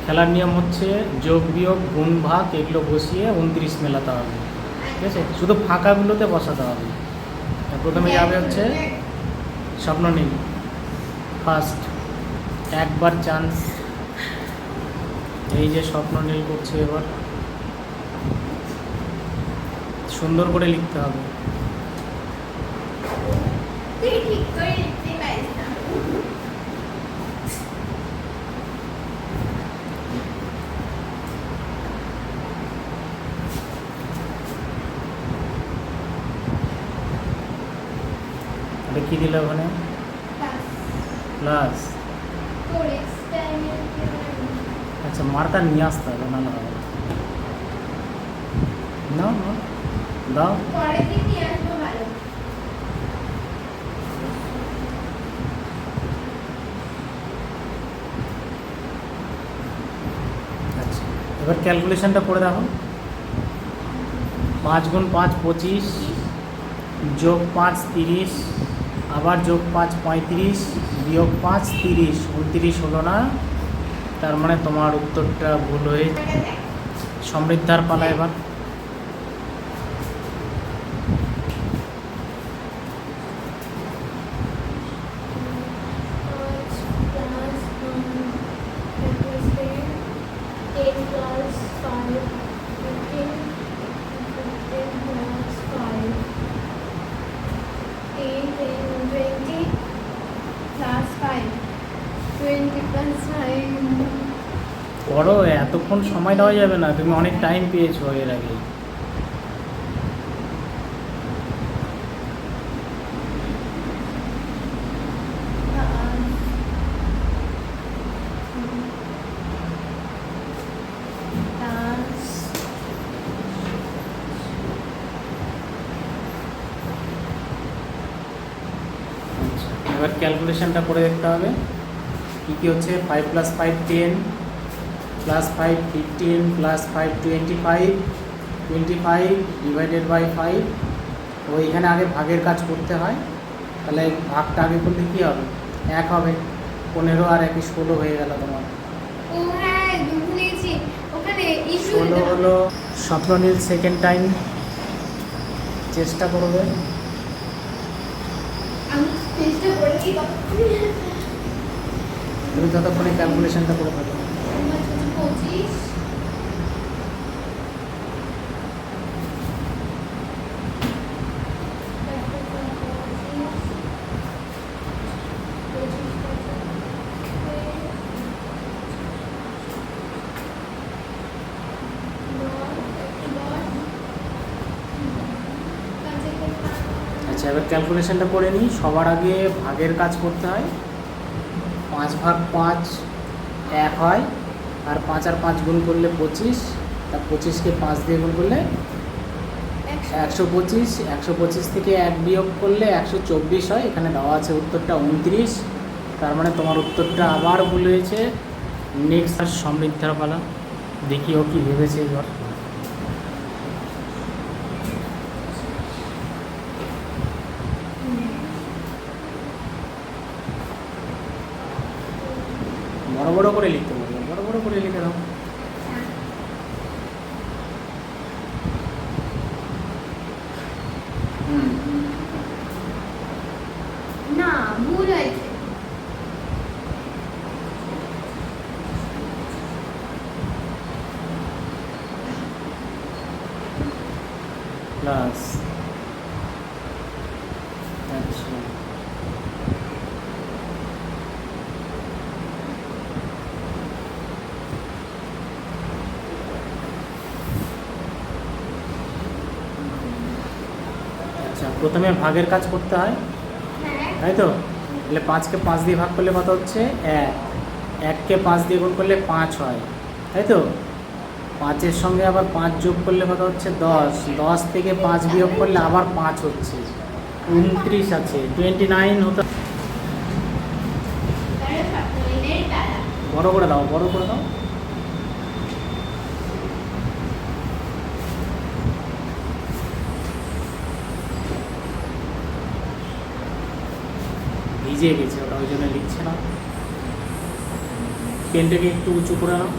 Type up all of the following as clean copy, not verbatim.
খেলার নিয়ম হচ্ছে যোগ বিয়োগ গুণ ভাগ এগুলো বসিয়ে 29 মেলাতে হবে, ঠিক আছে? শুধু ফাঁকাগুলোতে বসাতে হবে। প্রথমে যাবে হচ্ছে স্বপ্ননীল, ফার্স্ট একবার চান্স। এই যে স্বপ্ননীল করছে, এবার সুন্দর করে লিখতে হবে। এটা কি দিলে ওখানে? প্লাস। আচ্ছা, মার্কার নিয়ে আসতে হবে, না হবে না, দাও। আচ্ছা, এবার ক্যালকুলেশনটা করে দেখো। 5 গুণ 5 25, যোগ 5 30, আবার যোগ 5 35, বিয়োগ 5 30, 29 হলো না। তার মানে তোমার উত্তরটা ভুল হয়ে। সমৃদ্ধার পালা এবার। করো, এতক্ষণ সময় দেওয়া যাবে না, তুমি অনেক টাইম পেয়েছো এর আগে। এবার ক্যালকুলেশনটা করে দেখতে হবে কী কী হচ্ছে। 5 + 5 10, +5 15, +5 25, 25 ডিভাইডেড বাই 5। তো এখানে আগে ভাগের কাজ করতে হয়, তাহলে ভাগটা আগে করলে কী হবে? 1 হবে। 15 আর 1 16 হয়ে গেল তোমার। 16 হলো। স্বপ্ননীল সেকেন্ড টাইম চেষ্টা করবে। তুমি ততক্ষণে ক্যালকুলেশনটা করে থাকো। আচ্ছা, এবার ক্যালকুলেশনটা করে নিই। সবার আগে ভাগের কাজ করতে হয়। 5 ভাগ 5 1 হয়, আর 5 আর 5 গুণ করলে 25, তা 25কে 5 দিয়ে গুণ করলে 125, 125 থেকে 1 বিয়োগ করলে 124 হয়। এখানে দেওয়া আছে উত্তরটা 29। তার মানে তোমার উত্তরটা আবার ভুল হয়েছে। নেক্সট আর সমৃদ্ধার পালা, দেখি ও কী ভেবেছে এবার। বড় বড় করে লিখতে বলবো, বড় বড় করে লিখে দাও। না, ভুল হয়েছে। প্লাস। আচ্ছা, আচ্ছা, প্রথমে ভাগের কাজ করতে হয়, তাই তো? তাহলে 5কে 5 দিয়ে ভাগ করলে কত হচ্ছে? 1। 1কে 5 দিয়ে গুণ করলে 5 হয়, তাই তো? 5-এর সঙ্গে আবার 5 যোগ করলে কত হচ্ছে? 10। 10 থেকে 5 বিয়োগ করলে আবার 5 হচ্ছে, 29 আছে। 29 হতো। বড় করে দাও, বড় করে দাও। ভিজে গেছে ওটা, ওই জন্য লিখছে না। পেনটাকে একটু উঁচু করে নাও।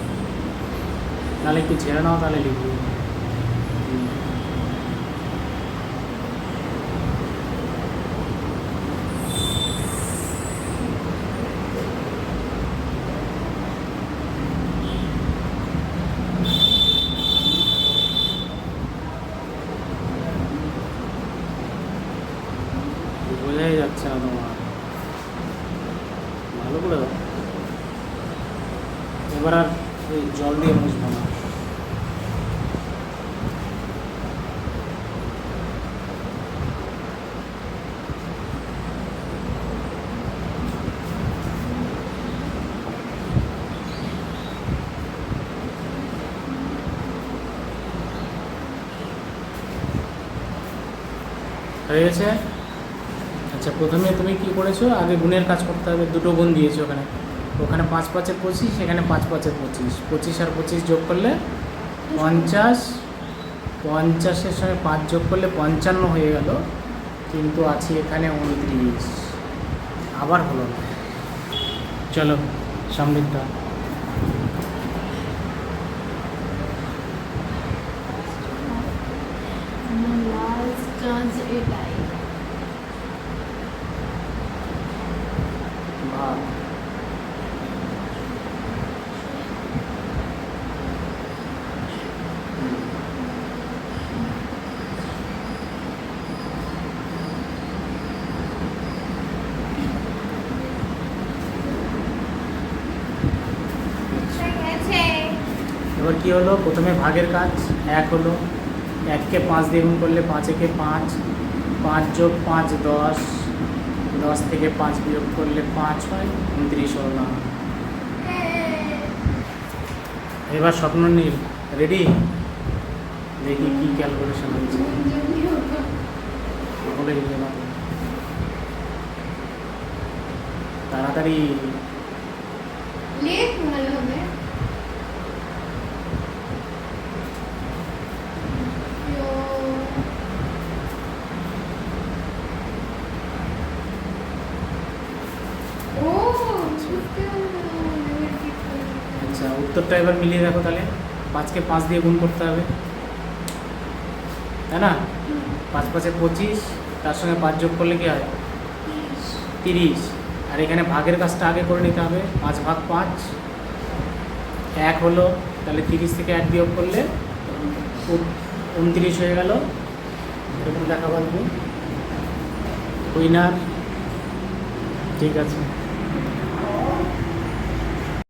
নাহলে একটু ঝেড়ে নাও, তাহলে লিখবি। বোঝাই যাচ্ছে না তোমার, ভালো করে দাও। এবার আর ওই জল দিয়ে মুছবো না। হয়ে গেছে। আচ্ছা, প্রথমে তুমি কি করেছো, আগে গুণের কাজ করতে হবে। দুটো গুণ দিয়েছো ওখানে, ওখানে 5 5 25, সেখানে 5 5 25, 25 আর 25 যোগ করলে 50, 50-এর সঙ্গে 5 যোগ করলে 55 হয়ে গেল, কিন্তু আছে এখানে 29, আবার হলো না। চলো সামনেরটা। আমার লাস্ট কাজ এটাই। ভাগ। ঠিক আছে। এবার কি হলো, প্রথমে ভাগের কাজ। 1 হলো, 1কে 5 দিয়ে গুণ করলে 5 একে 5, 5 যোগ 5 10, 10 থেকে 5 বিয়োগ করলে 5 হয়, 29 হলো না। এবার স্বপ্ননীল রেডি, দেখি কি ক্যালকুলেশন হচ্ছে। বলে দিলে না, তাড়াতাড়ি। লেট ভালো হবে। ও বুঝতে পারলাম। আচ্ছা, উত্তরটা এবার মিলিয়ে দেখো তাহলে। 5কে 5 দিয়ে গুণ করতে হবে, তাই না? 5 5 25, তার সঙ্গে 5 যোগ করলে কি হয়, 30। আর এখানে ভাগের কাজটা আগে করে নিতে হবে। 5 ভাগ 5, 1 হলো, তাহলে 30 থেকে 1 বিয়োগ করলে 29 হয়ে গেল। এরকম দেখা পারবো উইনার। ঠিক আছে।